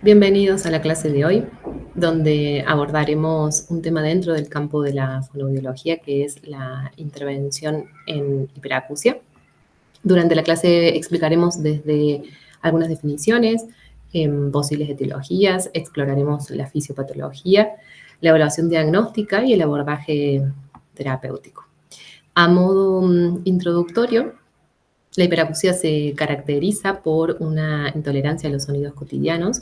Bienvenidos a la clase de hoy, donde abordaremos un tema dentro del campo de la fonoaudiología, que es la intervención en hiperacusia. Durante la clase explicaremos desde algunas definiciones, posibles etiologías, exploraremos la fisiopatología, la evaluación diagnóstica y el abordaje terapéutico. A modo introductorio, la hiperacusia se caracteriza por una intolerancia a los sonidos cotidianos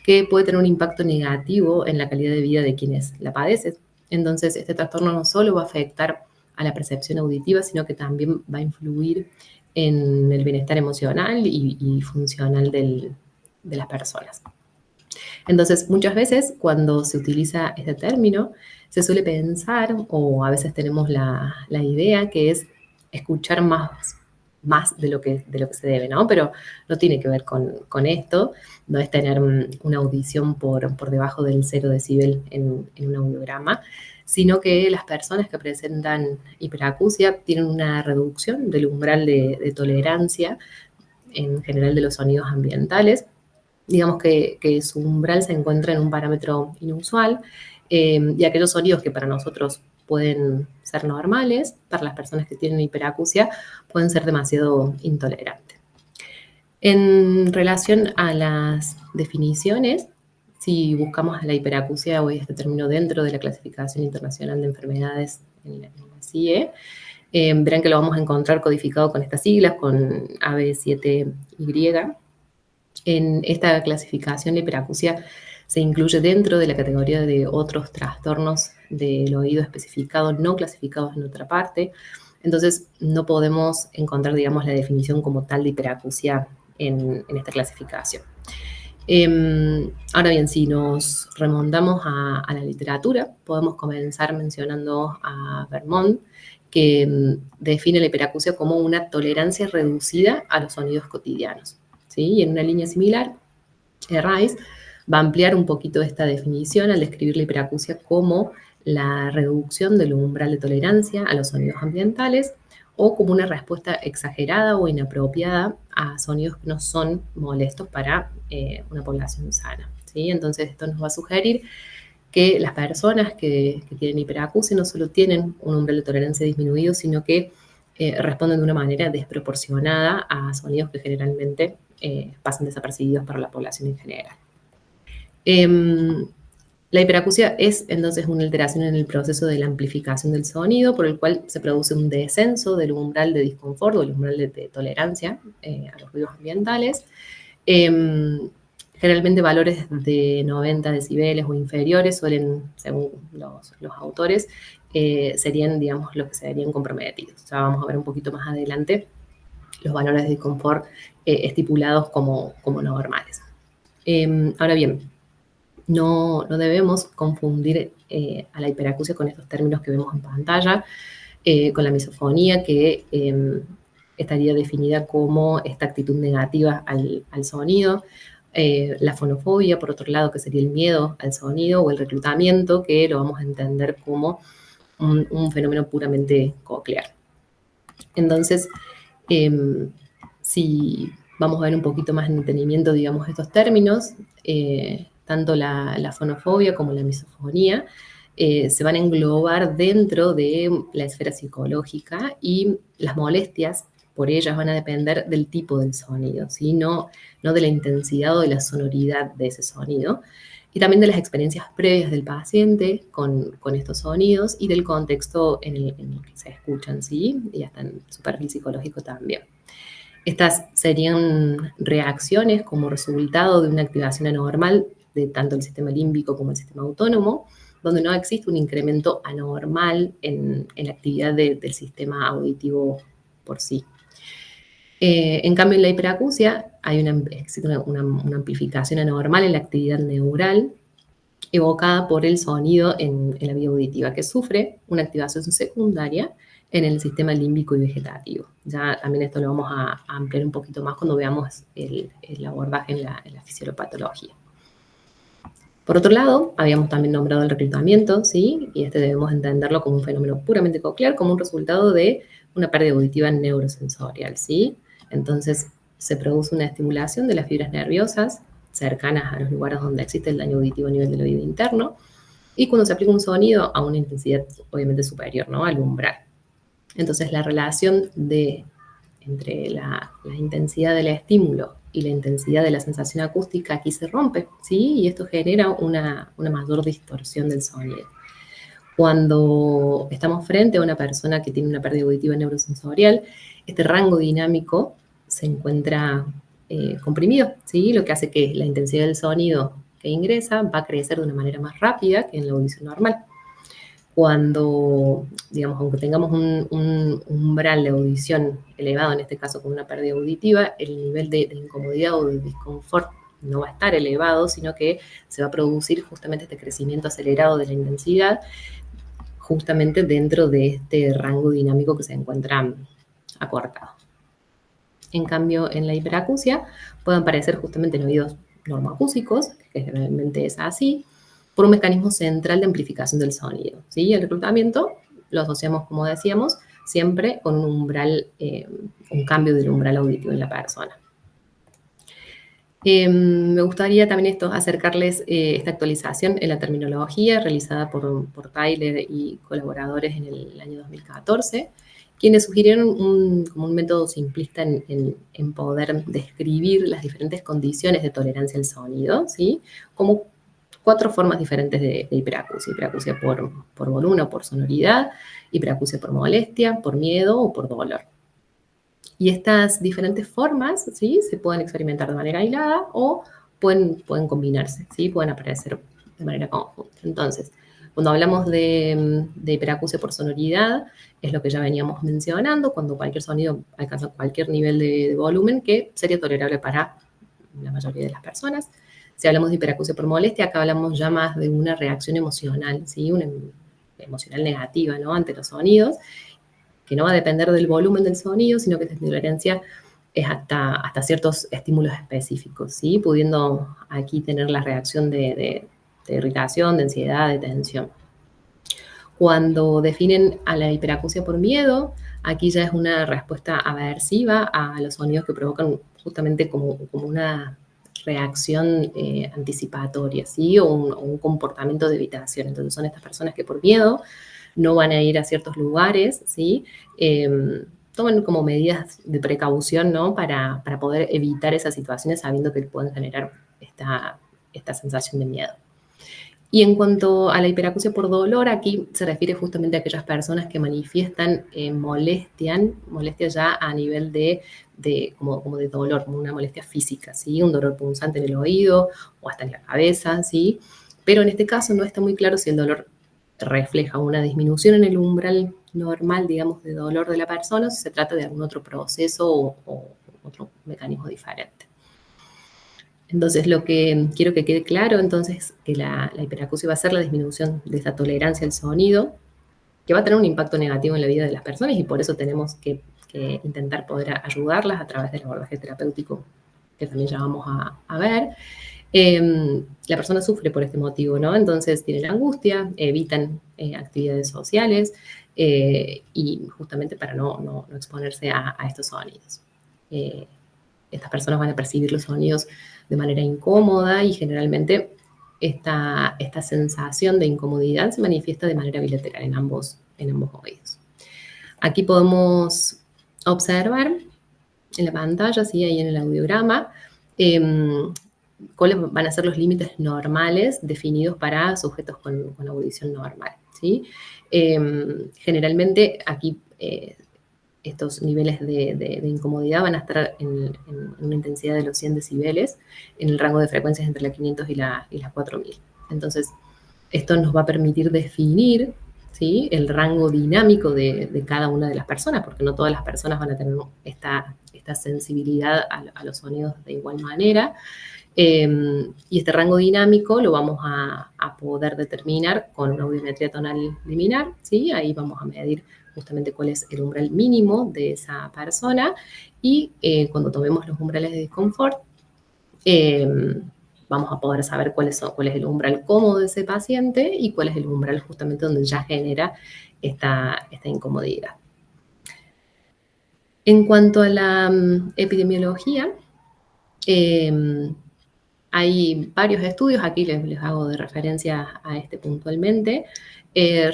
que puede tener un impacto negativo en la calidad de vida de quienes la padecen. Entonces, este trastorno no solo va a afectar a la percepción auditiva, sino que también va a influir en el bienestar emocional y funcional de las personas. Entonces, muchas veces cuando se utiliza este término, se suele pensar, o a veces tenemos la idea, que es escuchar más de lo que se debe, ¿no? Pero no tiene que ver con esto, no es tener una audición por debajo del 0 decibel en un audiograma, sino que las personas que presentan hiperacusia tienen una reducción del umbral de tolerancia en general de los sonidos ambientales. Digamos que su umbral se encuentra en un parámetro inusual, y aquellos sonidos que para nosotros pueden ser normales, para las personas que tienen hiperacusia pueden ser demasiado intolerantes. En relación a las definiciones, si buscamos la hiperacusia o este término dentro de la Clasificación Internacional de Enfermedades en la CIE, verán que lo vamos a encontrar codificado con estas siglas, con AB7Y. En esta clasificación, la hiperacusia se incluye dentro de la categoría de otros trastornos del oído especificados, no clasificados en otra parte. Entonces, no podemos encontrar, digamos, la definición como tal de hiperacusia en esta clasificación. Ahora bien, si nos remontamos a la literatura, podemos comenzar mencionando a Vermont, que define la hiperacusia como una tolerancia reducida a los sonidos cotidianos. ¿Sí? Y en una línea similar, Rice va a ampliar un poquito esta definición al describir la hiperacusia como la reducción del umbral de tolerancia a los sonidos ambientales o como una respuesta exagerada o inapropiada a sonidos que no son molestos para una población sana. ¿Sí? Entonces, esto nos va a sugerir que las personas que tienen hiperacusia no solo tienen un umbral de tolerancia disminuido, sino que responden de una manera desproporcionada a sonidos que generalmente pasan desapercibidos para la población en general. La hiperacusia es entonces una alteración en el proceso de la amplificación del sonido, por el cual se produce un descenso del umbral de disconfort o el umbral de tolerancia a los ruidos ambientales. Generalmente valores de 90 decibeles o inferiores suelen, según los autores, serían, digamos, los que se verían comprometidos. Ya vamos a ver un poquito más adelante los valores de disconfort estipulados como normales. Ahora bien, no debemos confundir a la hiperacusia con estos términos que vemos en pantalla, con la misofonía, que estaría definida como esta actitud negativa al sonido, la fonofobia, por otro lado, que sería el miedo al sonido, o el reclutamiento, que lo vamos a entender como un fenómeno puramente coclear. Entonces, si vamos a ver un poquito más en detenimiento, digamos, estos términos, tanto la fonofobia como la misofonía se van a englobar dentro de la esfera psicológica, y las molestias por ellas van a depender del tipo del sonido, ¿sí? No de la intensidad o de la sonoridad de ese sonido, y también de las experiencias previas del paciente con estos sonidos y del contexto en el que se escuchan, ¿sí? Y hasta en su perfil psicológico también. Estas serían reacciones como resultado de una activación anormal de tanto el sistema límbico como el sistema autónomo, donde no existe un incremento anormal en la actividad del sistema auditivo por sí. En cambio, en la hiperacusia existe una amplificación anormal en la actividad neural evocada por el sonido en la vía auditiva, que sufre una activación secundaria en el sistema límbico y vegetativo. Ya también esto lo vamos a ampliar un poquito más cuando veamos el abordaje en la fisiopatología. Por otro lado, habíamos también nombrado el reclutamiento, ¿sí? Y debemos entenderlo como un fenómeno puramente coclear, como un resultado de una pérdida auditiva neurosensorial, ¿sí? Entonces, se produce una estimulación de las fibras nerviosas cercanas a los lugares donde existe el daño auditivo a nivel del oído interno, y cuando se aplica un sonido a una intensidad obviamente superior, ¿no? Al umbral. Entonces la relación entre la intensidad del estímulo y la intensidad de la sensación acústica aquí se rompe, ¿sí? Y esto genera una mayor distorsión del sonido. Cuando estamos frente a una persona que tiene una pérdida auditiva neurosensorial, este rango dinámico se encuentra comprimido, ¿sí? Lo que hace que la intensidad del sonido que ingresa va a crecer de una manera más rápida que en la audición normal. Cuando, digamos, aunque tengamos un umbral de audición elevado, en este caso con una pérdida auditiva, el nivel de incomodidad o de disconfort no va a estar elevado, sino que se va a producir justamente este crecimiento acelerado de la intensidad, justamente dentro de este rango dinámico que se encuentra acortado. En cambio, en la hiperacusia pueden aparecer justamente en oídos normoacúsicos, que generalmente es así, por un mecanismo central de amplificación del sonido, ¿sí? El reclutamiento lo asociamos, como decíamos, siempre con un umbral, un cambio del umbral auditivo en la persona. Me gustaría también acercarles esta actualización en la terminología realizada por Tyler y colaboradores en el año 2014, quienes sugirieron como un método simplista en poder describir las diferentes condiciones de tolerancia al sonido, ¿sí? Como 4 formas diferentes de hiperacusia. Hiperacusia por volumen o por sonoridad, hiperacusia por molestia, por miedo o por dolor. Y estas diferentes formas, ¿sí? Se pueden experimentar de manera aislada o pueden combinarse, ¿sí? Pueden aparecer de manera conjunta. Entonces, cuando hablamos de hiperacusia por sonoridad, es lo que ya veníamos mencionando, cuando cualquier sonido alcanza cualquier nivel de volumen que sería tolerable para la mayoría de las personas. Si hablamos de hiperacusia por molestia, acá hablamos ya más de una reacción emocional, ¿sí? Una emocional negativa, ¿no? Ante los sonidos, que no va a depender del volumen del sonido, sino que esta tolerancia es hasta ciertos estímulos específicos, ¿sí? Pudiendo aquí tener la reacción de irritación, de ansiedad, de tensión. Cuando definen a la hiperacusia por miedo, aquí ya es una respuesta aversiva a los sonidos que provocan justamente como una reacción anticipatoria, ¿sí? O un comportamiento de evitación. Entonces son estas personas que por miedo no van a ir a ciertos lugares, ¿sí? Toman como medidas de precaución, ¿no? Para poder evitar esas situaciones sabiendo que pueden generar esta sensación de miedo. Y en cuanto a la hiperacusia por dolor, aquí se refiere justamente a aquellas personas que manifiestan molestia ya a nivel como de dolor, como una molestia física, ¿sí? Un dolor punzante en el oído o hasta en la cabeza, ¿sí? Pero en este caso no está muy claro si el dolor refleja una disminución en el umbral normal, digamos, de dolor de la persona, o si se trata de algún otro proceso o otro mecanismo diferente. Entonces, lo que quiero que quede claro, entonces, que la hiperacusia va a ser la disminución de esa tolerancia al sonido, que va a tener un impacto negativo en la vida de las personas y por eso tenemos que intentar poder ayudarlas a través del abordaje terapéutico, que también ya vamos a ver. La persona sufre por este motivo, ¿no? Entonces tienen angustia, evitan actividades sociales y justamente para no exponerse a estos sonidos. Estas personas van a percibir los sonidos de manera incómoda y generalmente esta sensación de incomodidad se manifiesta de manera bilateral en ambos oídos. Aquí podemos observar en la pantalla, ¿sí? Ahí en el audiograma, cuáles van a ser los límites normales definidos para sujetos con audición normal, ¿sí? Generalmente aquí estos niveles de incomodidad van a estar en una intensidad de los 100 decibeles, en el rango de frecuencias entre las 500 y las 4000. Entonces, esto nos va a permitir definir, ¿sí? El rango dinámico de cada una de las personas, porque no todas las personas van a tener esta sensibilidad a los sonidos de igual manera. Y este rango dinámico lo vamos a poder determinar con una audiometría tonal liminar, ¿sí? Ahí vamos a medir justamente cuál es el umbral mínimo de esa persona y cuando tomemos los umbrales de disconfort, vamos a poder saber cuál es el umbral cómodo de ese paciente y cuál es el umbral justamente donde ya genera esta incomodidad. En cuanto a la epidemiología, Hay varios estudios, aquí les hago de referencia a este puntualmente,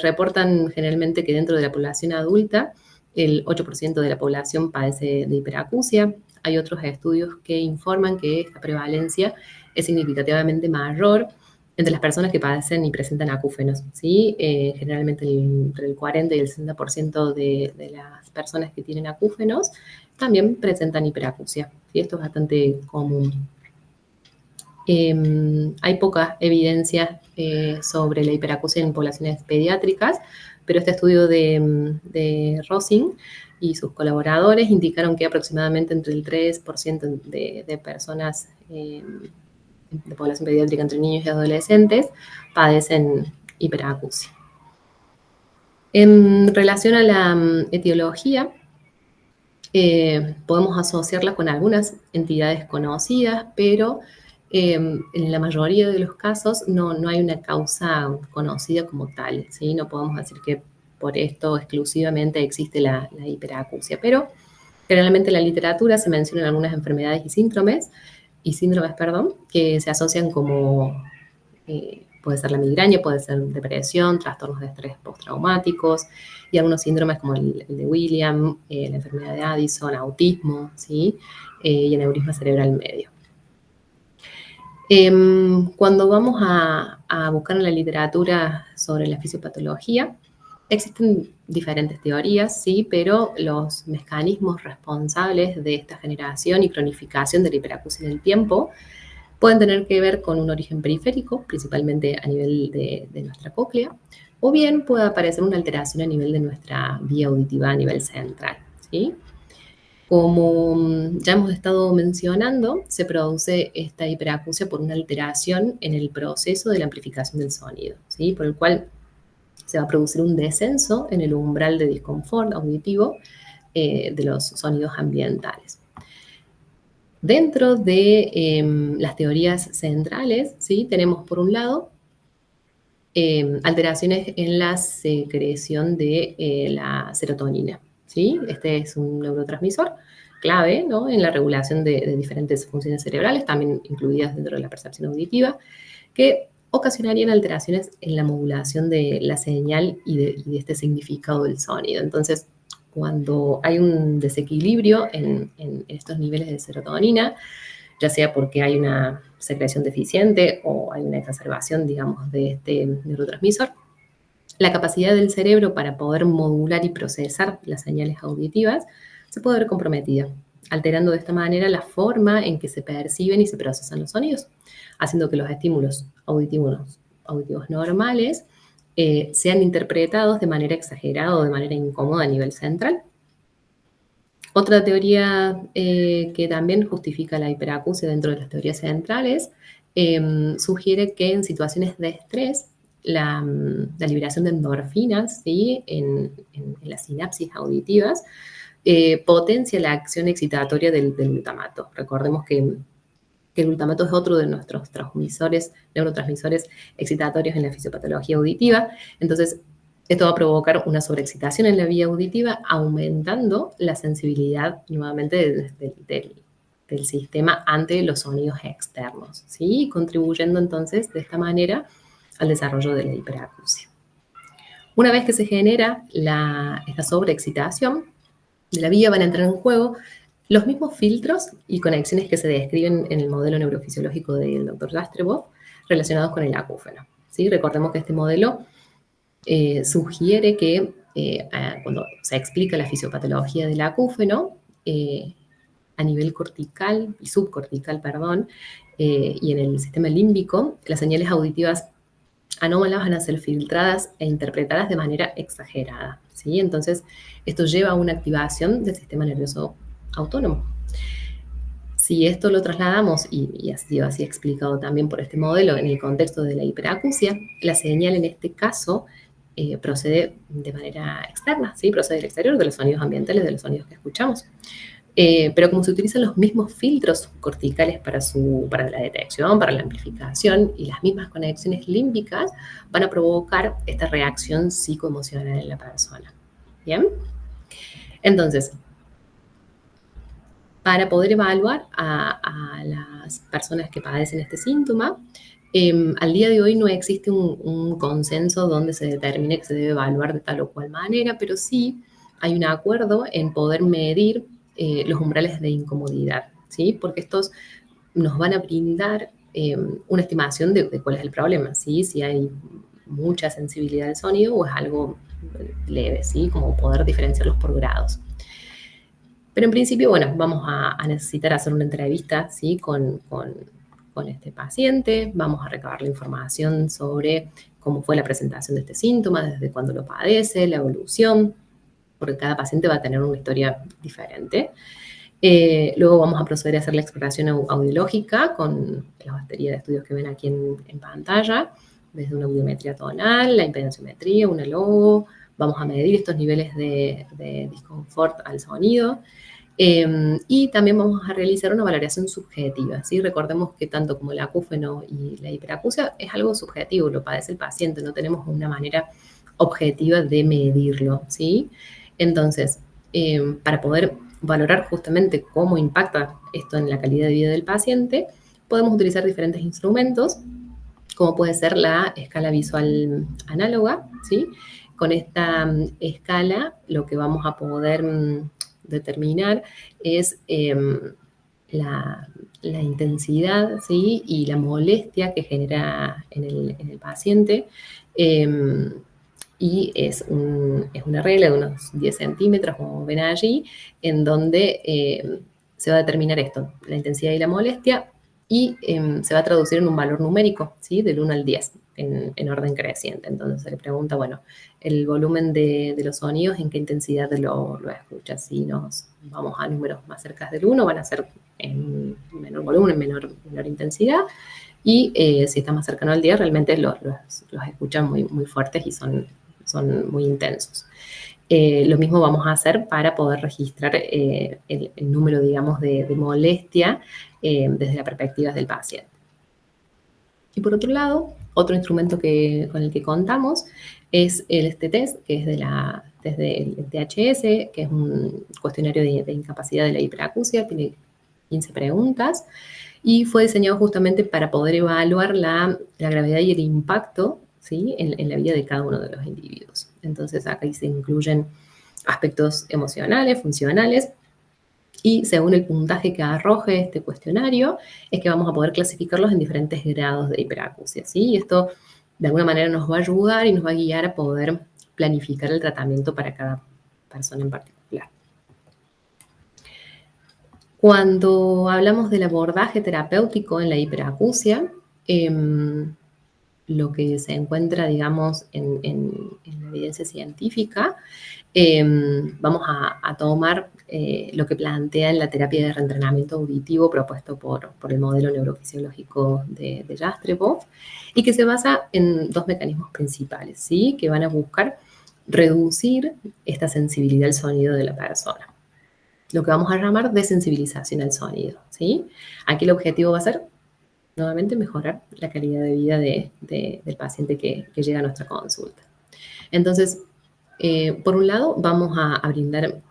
reportan generalmente que dentro de la población adulta el 8% de la población padece de hiperacusia. Hay otros estudios que informan que esta prevalencia es significativamente mayor entre las personas que padecen y presentan acúfenos, ¿sí? Generalmente entre el 40 y el 60% de las personas que tienen acúfenos también presentan hiperacusia, ¿sí? Esto es bastante común. Hay poca evidencia sobre la hiperacusia en poblaciones pediátricas, pero este estudio de Rosing y sus colaboradores indicaron que aproximadamente entre el 3% de personas de población pediátrica entre niños y adolescentes padecen hiperacusia. En relación a la etiología, podemos asociarla con algunas entidades conocidas, pero en la mayoría de los casos no hay una causa conocida como tal, ¿sí? No podemos decir que por esto exclusivamente existe la hiperacusia, pero generalmente en la literatura se mencionan algunas enfermedades y síndromes, que se asocian como puede ser la migraña, puede ser depresión, trastornos de estrés postraumáticos y algunos síndromes como el de William, la enfermedad de Addison, autismo, ¿sí? Y aneurisma cerebral medio. Cuando vamos a buscar en la literatura sobre la fisiopatología, existen diferentes teorías, sí, pero los mecanismos responsables de esta generación y cronificación de la hiperacusia en el tiempo pueden tener que ver con un origen periférico, principalmente a nivel de nuestra cóclea, o bien puede aparecer una alteración a nivel de nuestra vía auditiva a nivel central, ¿sí? Como ya hemos estado mencionando, se produce esta hiperacusia por una alteración en el proceso de la amplificación del sonido, ¿sí? Por el cual se va a producir un descenso en el umbral de disconfort auditivo de los sonidos ambientales. Dentro de las teorías centrales, ¿sí? Tenemos por un lado alteraciones en la secreción de la serotonina, ¿sí? Este es un neurotransmisor clave, ¿no? En la regulación de diferentes funciones cerebrales, también incluidas dentro de la percepción auditiva, que ocasionarían alteraciones en la modulación de la señal y de este significado del sonido. Entonces, cuando hay un desequilibrio en estos niveles de serotonina, ya sea porque hay una secreción deficiente o hay una exacerbación, digamos, de este neurotransmisor, la capacidad del cerebro para poder modular y procesar las señales auditivas se puede ver comprometida, alterando de esta manera la forma en que se perciben y se procesan los sonidos, haciendo que los estímulos auditivos normales sean interpretados de manera exagerada o de manera incómoda a nivel central. Otra teoría que también justifica la hiperacusia dentro de las teorías centrales sugiere que en situaciones de estrés la liberación de endorfinas, ¿sí? en las sinapsis auditivas potencia la acción excitatoria del glutamato. Recordemos que el glutamato es otro de nuestros neurotransmisores excitatorios en la fisiopatología auditiva. Entonces, esto va a provocar una sobreexcitación en la vía auditiva, aumentando la sensibilidad nuevamente del sistema ante los sonidos externos, ¿sí? Contribuyendo entonces de esta manera al desarrollo de la hiperacusia. Una vez que se genera esta sobreexcitación de la vía, van a entrar en juego los mismos filtros y conexiones que se describen en el modelo neurofisiológico del Dr. Jastreboff relacionados con el acúfeno, ¿sí? Recordemos que este modelo sugiere que cuando se explica la fisiopatología del acúfeno, a nivel cortical y subcortical, y en el sistema límbico, las señales auditivas anómalas van a ser filtradas e interpretadas de manera exagerada, ¿sí? Entonces, esto lleva a una activación del sistema nervioso autónomo. Si esto lo trasladamos, y ha sido así explicado también por este modelo en el contexto de la hiperacusia, la señal en este caso procede de manera externa, ¿sí? Procede del exterior, de los sonidos ambientales, de los sonidos que escuchamos. Pero como se utilizan los mismos filtros corticales para la detección, para la amplificación, y las mismas conexiones límbicas van a provocar esta reacción psicoemocional en la persona. ¿Bien? Entonces, para poder evaluar a las personas que padecen este síntoma. Al día de hoy no existe un consenso donde se determine que se debe evaluar de tal o cual manera, pero sí hay un acuerdo en poder medir los umbrales de incomodidad, ¿sí? Porque estos nos van a brindar una estimación de cuál es el problema, ¿sí? Si hay mucha sensibilidad al sonido o es algo leve, ¿sí? Como poder diferenciarlos por grados. Pero en principio, bueno, vamos a necesitar hacer una entrevista, ¿sí? Con este paciente, vamos a recabar la información sobre cómo fue la presentación de este síntoma, desde cuándo lo padece, la evolución, porque cada paciente va a tener una historia diferente. Luego vamos a proceder a hacer la exploración audiológica con la batería de estudios que ven aquí en pantalla, desde una audiometría tonal, la impedanciometría, una logo. Vamos a medir estos niveles de disconfort al sonido. Y también vamos a realizar una valoración subjetiva, ¿sí? Recordemos que tanto como el acúfeno y la hiperacusia es algo subjetivo, lo padece el paciente, no tenemos una manera objetiva de medirlo, ¿sí? Entonces, para poder valorar justamente cómo impacta esto en la calidad de vida del paciente, podemos utilizar diferentes instrumentos, como puede ser la escala visual análoga, ¿sí? Con esta escala lo que vamos a poder determinar es la intensidad, ¿sí? Y la molestia que genera en el paciente. Y es una regla de unos 10 centímetros, como ven allí, en donde se va a determinar esto, la intensidad y la molestia, y se va a traducir en un valor numérico, ¿sí? Del 1 al 10, en orden creciente. Entonces se le pregunta, bueno, el volumen de los sonidos, ¿en qué intensidad lo escuchas? Si nos vamos a números más cerca del 1, van a ser en menor volumen, menor intensidad, y si está más cercano al 10, realmente los escuchan muy, muy fuertes y son muy intensos. Lo mismo vamos a hacer para poder registrar el número, digamos, de molestia desde la perspectiva del paciente. Y por otro lado, otro instrumento con el que contamos es este test, que es desde el THS, que es un cuestionario de incapacidad de la hiperacusia, tiene 15 preguntas, y fue diseñado justamente para poder evaluar la gravedad y el impacto, ¿sí? en la vida de cada uno de los individuos. Entonces, acá se incluyen aspectos emocionales, funcionales, y según el puntaje que arroje este cuestionario, es que vamos a poder clasificarlos en diferentes grados de hiperacusia, ¿sí? Y esto, de alguna manera, nos va a ayudar y nos va a guiar a poder planificar el tratamiento para cada persona en particular. Cuando hablamos del abordaje terapéutico en la hiperacusia, lo que se encuentra, digamos, en la evidencia científica, vamos a tomar lo que plantea en la terapia de reentrenamiento auditivo propuesto por el modelo neurofisiológico de Jastreboff, y que se basa en dos mecanismos principales, ¿sí? Que van a buscar reducir esta sensibilidad al sonido de la persona. Lo que vamos a llamar desensibilización al sonido, ¿sí? Aquí el objetivo va a ser, nuevamente, mejorar la calidad de vida del paciente que llega a nuestra consulta. Entonces, por un lado, vamos a brindar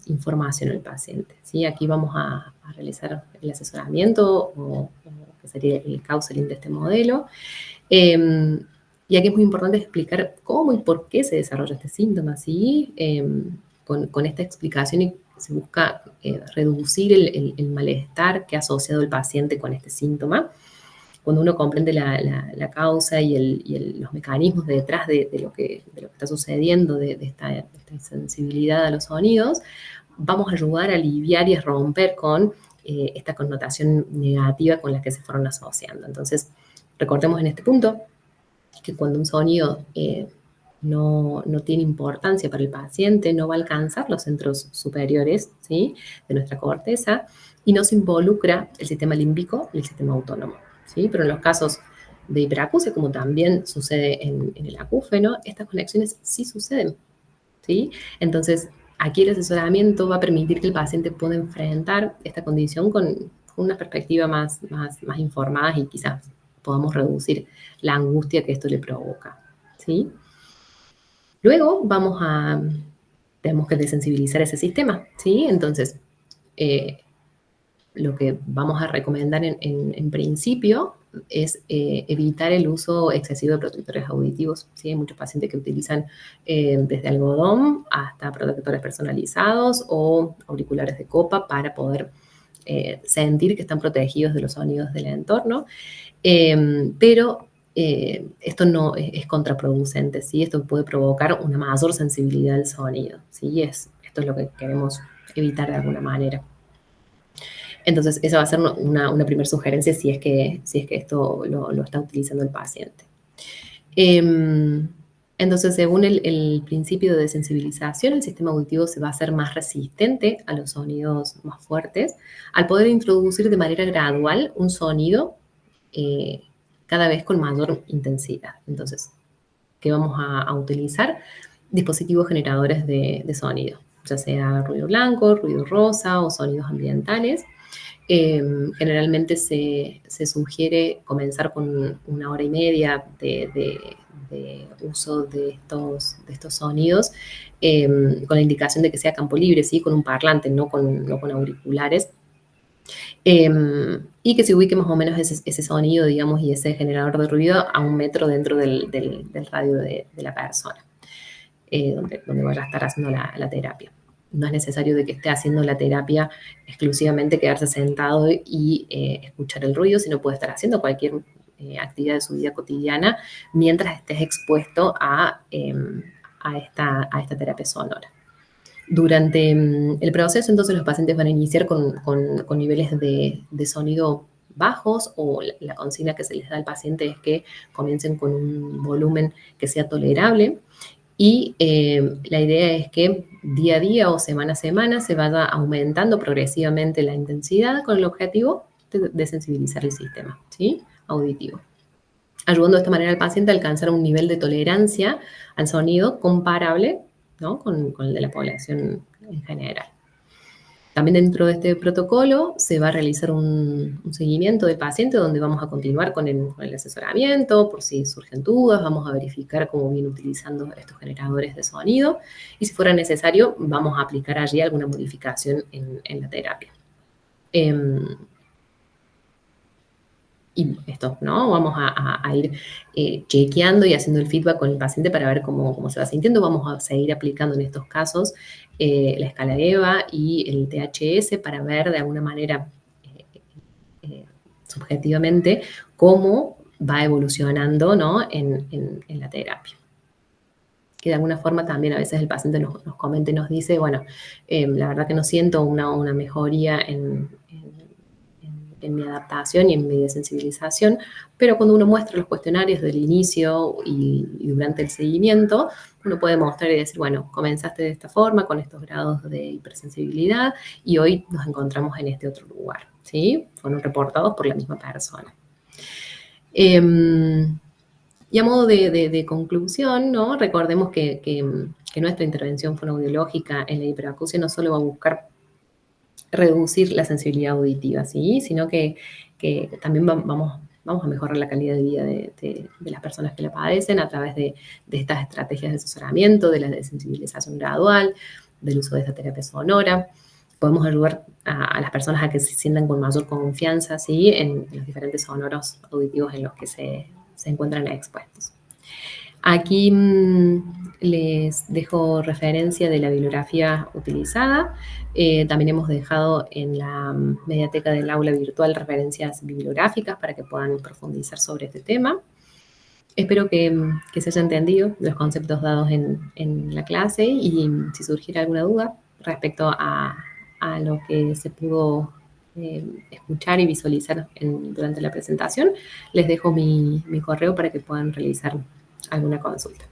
información al paciente, ¿sí? Aquí vamos a realizar el asesoramiento, o que sería el counseling de este modelo. Y aquí es muy importante explicar cómo y por qué se desarrolla este síntoma, ¿sí? Con esta explicación se busca reducir el malestar que ha asociado el paciente con este síntoma. Cuando uno comprende la causa y los mecanismos detrás de lo que está sucediendo, de esta sensibilidad a los sonidos, vamos a ayudar a aliviar y a romper con esta connotación negativa con la que se fueron asociando. Entonces, recordemos en este punto que cuando un sonido no tiene importancia para el paciente, no va a alcanzar los centros superiores, ¿sí? De nuestra corteza, y no se involucra el sistema límbico y el sistema autónomo, ¿sí? Pero en los casos de hiperacusia, como también sucede en el acúfeno, estas conexiones sí suceden, ¿sí? Entonces, aquí el asesoramiento va a permitir que el paciente pueda enfrentar esta condición con una perspectiva más informada, y quizás podamos reducir la angustia que esto le provoca, ¿sí? Luego tenemos que desensibilizar ese sistema, ¿sí? Entonces, lo que vamos a recomendar en principio es evitar el uso excesivo de protectores auditivos. ¿Sí? Hay muchos pacientes que utilizan desde algodón hasta protectores personalizados o auriculares de copa para poder sentir que están protegidos de los sonidos del entorno, pero esto no es contraproducente, ¿sí? Esto puede provocar una mayor sensibilidad al sonido, ¿sí? Esto es lo que queremos evitar de alguna manera. Entonces, esa va a ser una primera sugerencia si es que esto lo está utilizando el paciente. Entonces, según el principio de desensibilización, el sistema auditivo se va a hacer más resistente a los sonidos más fuertes al poder introducir de manera gradual un sonido cada vez con mayor intensidad. Entonces, ¿qué vamos a utilizar? Dispositivos generadores de sonido, ya sea ruido blanco, ruido rosa o sonidos ambientales. Generalmente se sugiere comenzar con 1 hora y media de uso de estos sonidos, con la indicación de que sea campo libre, ¿sí? Con un parlante, no con auriculares. Y que se ubique más o menos ese sonido, digamos, y ese generador de ruido a 1 metro dentro del radio de la persona, donde vaya a estar haciendo la terapia. No es necesario de que esté haciendo la terapia exclusivamente quedarse sentado y escuchar el ruido, sino puede estar haciendo cualquier actividad de su vida cotidiana mientras estés expuesto a esta terapia sonora. Durante el proceso, entonces, los pacientes van a iniciar con niveles de sonido bajos, o la consigna que se les da al paciente es que comiencen con un volumen que sea tolerable, y la idea es que día a día o semana a semana se vaya aumentando progresivamente la intensidad con el objetivo de sensibilizar el sistema, ¿sí? Auditivo, ayudando de esta manera al paciente a alcanzar un nivel de tolerancia al sonido comparable, ¿no? con el de la población en general. También dentro de este protocolo se va a realizar un seguimiento del paciente, donde vamos a continuar con el asesoramiento por si surgen dudas, vamos a verificar cómo viene utilizando estos generadores de sonido, y si fuera necesario vamos a aplicar allí alguna modificación en la terapia. Y esto, ¿no? Vamos a ir chequeando y haciendo el feedback con el paciente para ver cómo se va sintiendo. Vamos a seguir aplicando en estos casos la escala EVA y el THS para ver de alguna manera subjetivamente cómo va evolucionando, ¿no? en la terapia. Que de alguna forma también a veces el paciente nos comenta y nos dice, bueno, la verdad que no siento una mejoría en mi adaptación y en mi desensibilización, pero cuando uno muestra los cuestionarios del inicio y durante el seguimiento, uno puede mostrar y decir, bueno, comenzaste de esta forma, con estos grados de hipersensibilidad, y hoy nos encontramos en este otro lugar, ¿sí? Fueron reportados por la misma persona. Y a modo de conclusión, ¿no? Recordemos que nuestra intervención fonoaudiológica en la hiperacusia no solo va a buscar reducir la sensibilidad auditiva, ¿sí? Sino que también vamos a mejorar la calidad de vida de las personas que la padecen a través de estas estrategias de asesoramiento, de la desensibilización gradual, del uso de esta terapia sonora. Podemos ayudar a las personas a que se sientan con mayor confianza, ¿sí? en los diferentes sonoros auditivos en los que se encuentran expuestos. Aquí les dejo referencia de la bibliografía utilizada. También hemos dejado en la mediateca del aula virtual referencias bibliográficas para que puedan profundizar sobre este tema. Espero que se haya entendido los conceptos dados en la clase, y si surgiera alguna duda respecto a lo que se pudo escuchar y visualizar durante la presentación, les dejo mi correo para que puedan realizar alguna consulta.